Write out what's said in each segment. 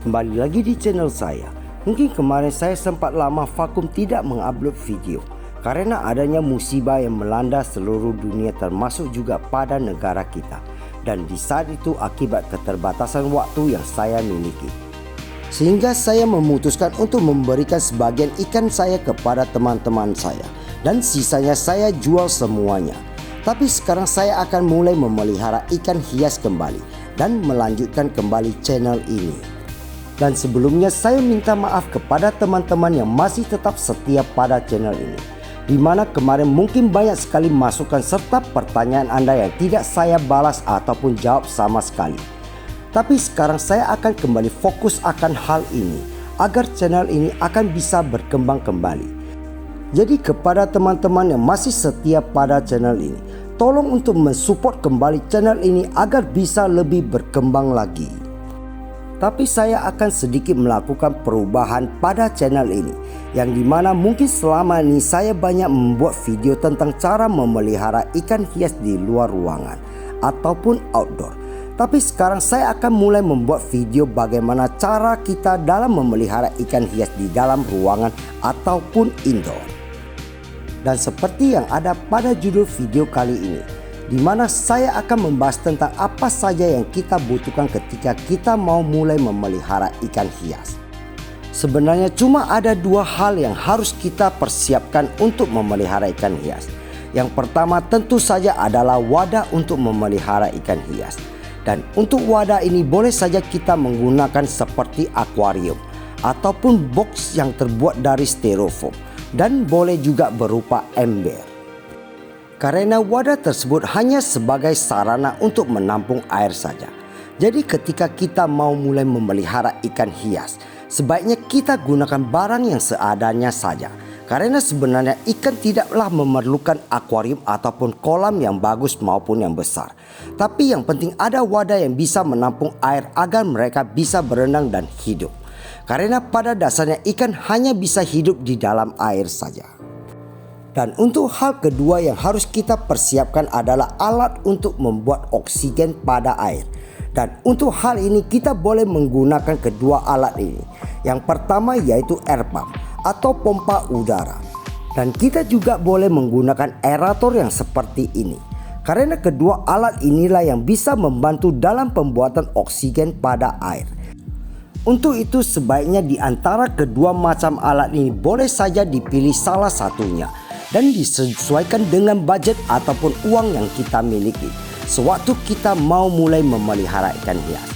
kembali lagi di channel saya. Mungkin kemarin saya sempat lama vakum tidak mengupload video karena adanya musibah yang melanda seluruh dunia termasuk juga pada negara kita. Dan di saat itu akibat keterbatasan waktu yang saya miliki, sehingga saya memutuskan untuk memberikan sebagian ikan saya kepada teman-teman saya dan sisanya saya jual semuanya. Tapi sekarang saya akan mulai memelihara ikan hias kembali dan melanjutkan kembali channel ini. Dan sebelumnya saya minta maaf kepada teman-teman yang masih tetap setia pada channel ini, di mana kemarin mungkin banyak sekali masukan serta pertanyaan Anda yang tidak saya balas ataupun jawab sama sekali. Tapi sekarang saya akan kembali fokus akan hal ini agar channel ini akan bisa berkembang kembali. Jadi kepada teman-teman yang masih setia pada channel ini, tolong untuk mensupport kembali channel ini agar bisa lebih berkembang lagi. Tapi saya akan sedikit melakukan perubahan pada channel ini, yang dimana mungkin selama ini saya banyak membuat video tentang cara memelihara ikan hias di luar ruangan ataupun outdoor. Tapi sekarang saya akan mulai membuat video bagaimana cara kita dalam memelihara ikan hias di dalam ruangan ataupun indoor. Dan seperti yang ada pada judul video kali ini, di mana saya akan membahas tentang apa saja yang kita butuhkan ketika kita mau mulai memelihara ikan hias. Sebenarnya cuma ada dua hal yang harus kita persiapkan untuk memelihara ikan hias. Yang pertama tentu saja adalah wadah untuk memelihara ikan hias. Dan untuk wadah ini boleh saja kita menggunakan seperti akuarium ataupun box yang terbuat dari styrofoam, dan boleh juga berupa ember. Karena wadah tersebut hanya sebagai sarana untuk menampung air saja. Jadi ketika kita mau mulai memelihara ikan hias, sebaiknya kita gunakan barang yang seadanya saja. Karena sebenarnya ikan tidaklah memerlukan akuarium ataupun kolam yang bagus maupun yang besar. Tapi yang penting ada wadah yang bisa menampung air agar mereka bisa berenang dan hidup. Karena pada dasarnya ikan hanya bisa hidup di dalam air saja. Dan untuk hal kedua yang harus kita persiapkan adalah alat untuk membuat oksigen pada air. Dan untuk hal ini kita boleh menggunakan kedua alat ini. Yang pertama yaitu air pump atau pompa udara. Dan kita juga boleh menggunakan aerator yang seperti ini. Karena kedua alat inilah yang bisa membantu dalam pembuatan oksigen pada air. Untuk itu sebaiknya di antara kedua macam alat ini boleh saja dipilih salah satunya dan disesuaikan dengan budget ataupun uang yang kita miliki sewaktu kita mau mulai memelihara ikan hias.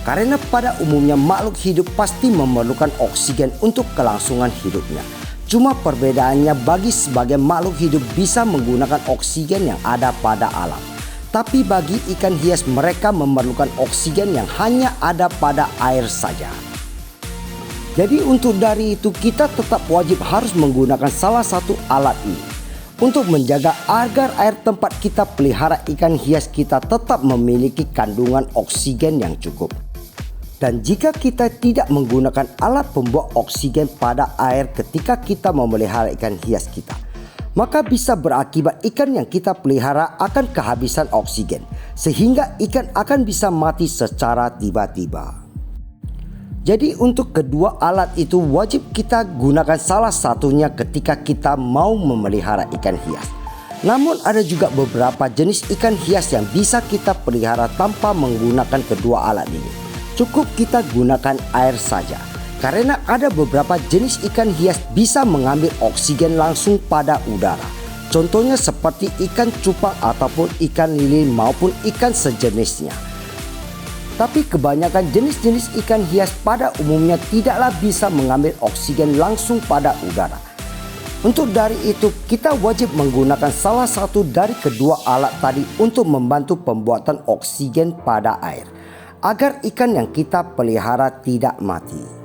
Karena pada umumnya makhluk hidup pasti memerlukan oksigen untuk kelangsungan hidupnya. Cuma perbedaannya bagi sebagian makhluk hidup bisa menggunakan oksigen yang ada pada alam. Tapi bagi ikan hias mereka memerlukan oksigen yang hanya ada pada air saja. Jadi untuk dari itu kita tetap wajib harus menggunakan salah satu alat ini untuk menjaga agar air tempat kita pelihara ikan hias kita tetap memiliki kandungan oksigen yang cukup. Dan jika kita tidak menggunakan alat pembuat oksigen pada air ketika kita memelihara ikan hias kita, maka bisa berakibat ikan yang kita pelihara akan kehabisan oksigen, sehingga ikan akan bisa mati secara tiba-tiba. Jadi untuk kedua alat itu wajib kita gunakan salah satunya ketika kita mau memelihara ikan hias. Namun ada juga beberapa jenis ikan hias yang bisa kita pelihara tanpa menggunakan kedua alat ini. Cukup kita gunakan air saja. Karena ada beberapa jenis ikan hias bisa mengambil oksigen langsung pada udara. Contohnya seperti ikan cupang ataupun ikan lili maupun ikan sejenisnya. Tapi kebanyakan jenis-jenis ikan hias pada umumnya tidaklah bisa mengambil oksigen langsung pada udara. Untuk dari itu kita wajib menggunakan salah satu dari kedua alat tadi untuk membantu pembuatan oksigen pada air, agar ikan yang kita pelihara tidak mati.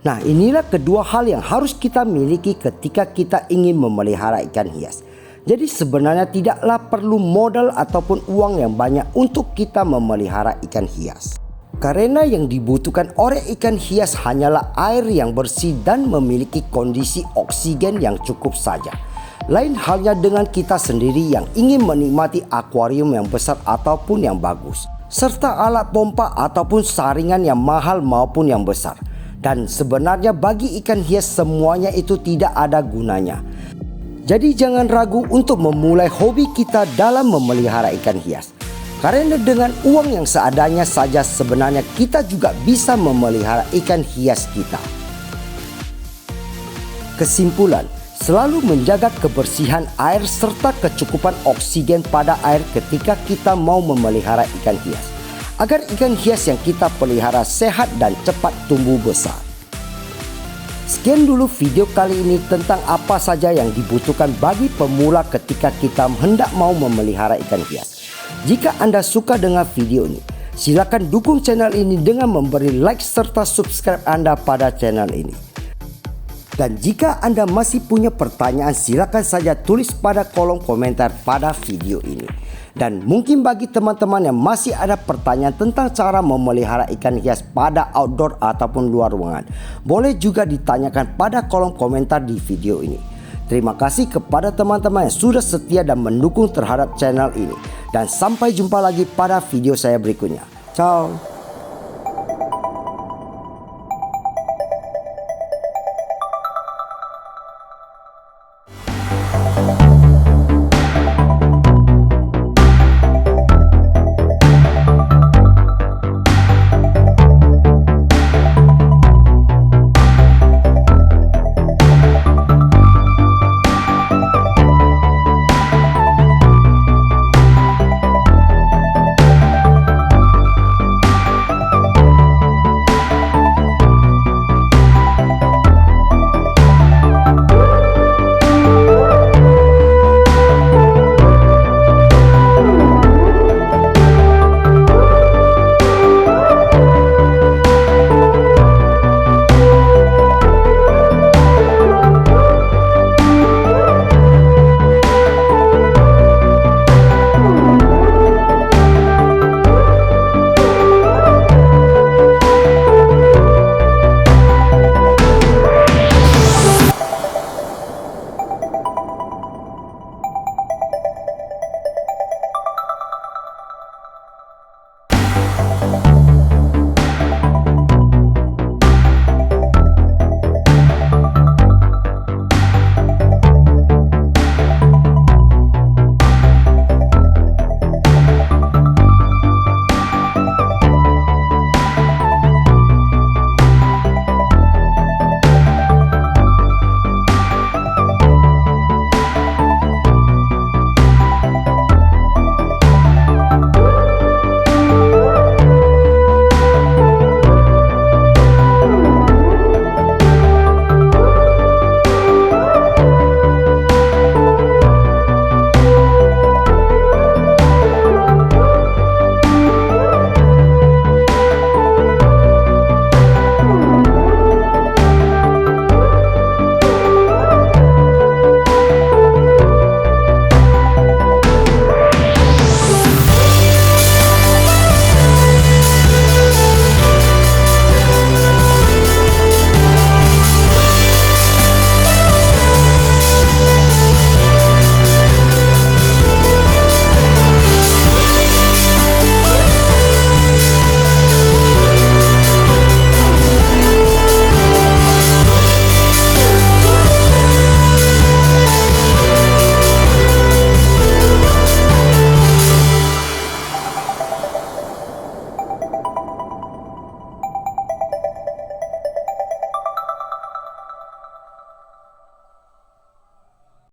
Nah, inilah kedua hal yang harus kita miliki ketika kita ingin memelihara ikan hias. Jadi sebenarnya tidaklah perlu modal ataupun uang yang banyak untuk kita memelihara ikan hias. Karena yang dibutuhkan oleh ikan hias hanyalah air yang bersih dan memiliki kondisi oksigen yang cukup saja. Lain halnya dengan kita sendiri yang ingin menikmati akuarium yang besar ataupun yang bagus. serta alat pompa ataupun saringan yang mahal maupun yang besar. Dan sebenarnya bagi ikan hias semuanya itu tidak ada gunanya. Jadi jangan ragu untuk memulai hobi kita dalam memelihara ikan hias. Karena dengan uang yang seadanya saja sebenarnya kita juga bisa memelihara ikan hias kita. Kesimpulan, selalu menjaga kebersihan air serta kecukupan oksigen pada air ketika kita mau memelihara ikan hias, agar ikan hias yang kita pelihara sehat dan cepat tumbuh besar. Sekian dulu video kali ini tentang apa saja yang dibutuhkan bagi pemula ketika kita hendak mau memelihara ikan hias. Jika Anda suka dengan video ini, silakan dukung channel ini dengan memberi like serta subscribe Anda pada channel ini. Dan jika Anda masih punya pertanyaan, silakan saja tulis pada kolom komentar pada video ini. Dan mungkin bagi teman-teman yang masih ada pertanyaan tentang cara memelihara ikan hias pada outdoor ataupun luar ruangan, boleh juga ditanyakan pada kolom komentar di video ini. Terima kasih kepada teman-teman yang sudah setia dan mendukung terhadap channel ini. Dan sampai jumpa lagi pada video saya berikutnya. Ciao.